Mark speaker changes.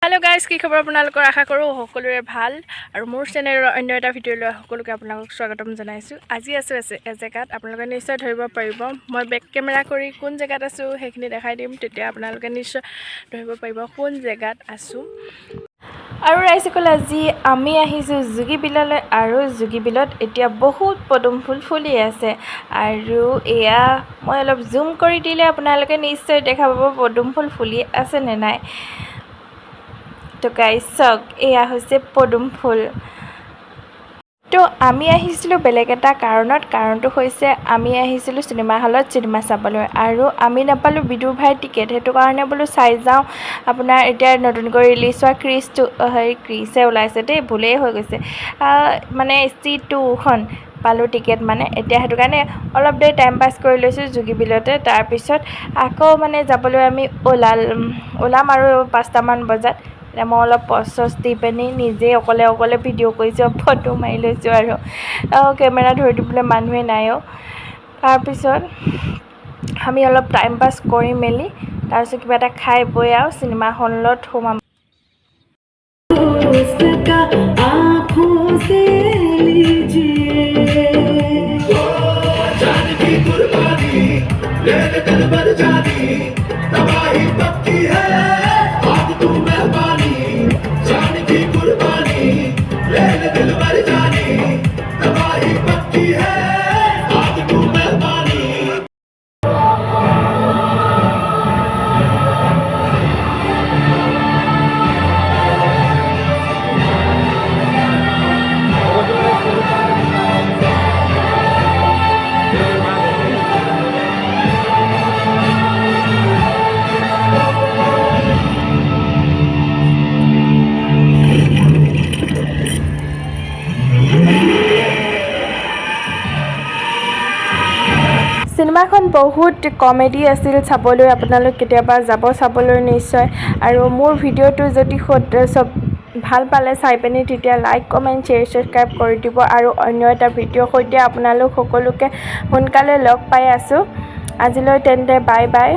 Speaker 1: hello guys की खबर আপোনালোকৰ আশা কৰোঁ সকলোৰে ভাল আৰু মোৰ চেনেলৰ অন্য এটা ভিডিঅ'লৈ সকলোকে আপোনালোকক স্বাগতম জনাইছো আজি আছো এজেগাত আপোনালোকে নিশ্চয় ধৰিব পাৰিব মই বেক কেমেৰা কৰি কোন জেগাত আছো সেইখিনি দেখাই দিম তেতিয়া আপোনালোকে নিশ্চয় ধৰিব পাৰিব কোন জেগাত আছো আৰু ৰাইজসকল আজি আমি আহিছো জুগিবিললৈ আৰু জুগিবিলত এতিয়া বহুত পদুম ফুল ফুলি আছে আৰু এয়া মই অলপ জুম কৰি দিলে আপোনালোকে নিশ্চয় দেখা পাব পদুম ফুল ফুলি আছে নে নাই তো গাইজ চাওক এয়া হৈছে পদুম ফুল তো আমি আহিছিলোঁ বেলেগ এটা কাৰণটো হৈছে আমি আহিছিলোঁ চিনেমা হলত চিনেমা চাবলৈ আৰু আমি নাপালোঁ বিদুৰ ভাই টিকেট সেইটো কাৰণে বোলো চাই যাওঁ আপোনাৰ এতিয়া নতুনকৈ ৰিলিজ হোৱা ক্ৰিছে ওলাইছে দেই ভুলেই হৈ গৈছে মানে C2খন পালোঁ টিকেট মানে এতিয়া সেইটো কাৰণে অলপ দেৰি টাইম পাছ কৰি লৈছোঁ জুগিবিলতে তাৰপিছত আকৌ মানে যাবলৈ আমি ওলাম আৰু 5টামান বজাত মই অলপ পজ দি পিনি নিজেই অকলে ভিডিঅ' কৰিছোঁ ফটো মাৰি লৈছোঁ আৰু কেমেৰা ধৰি দিবলৈ মানুহে নাইও তাৰপিছত আমি অলপ টাইম পাছ কৰি মেলি তাৰপিছত কিবা এটা খাই বৈ আৰু চিনেমা হলত সোমাম চিনেমাখন বহুত কমেডি আছিল চাবলৈ আপোনালোক কেতিয়াবা যাব চাবলৈ নিশ্চয় আৰু মোৰ ভিডিঅ'টো যদি চব ভাল পালে চাই পিনি তেতিয়া লাইক কমেণ্ট শ্বেয়াৰ ছাবস্ক্ৰাইব কৰি দিব আৰু অন্য এটা ভিডিঅ'ৰ সৈতে আপোনালোক সকলোকে সোনকালে লগ পাই আছোঁ আজিলৈ তেন্তে বাই বাই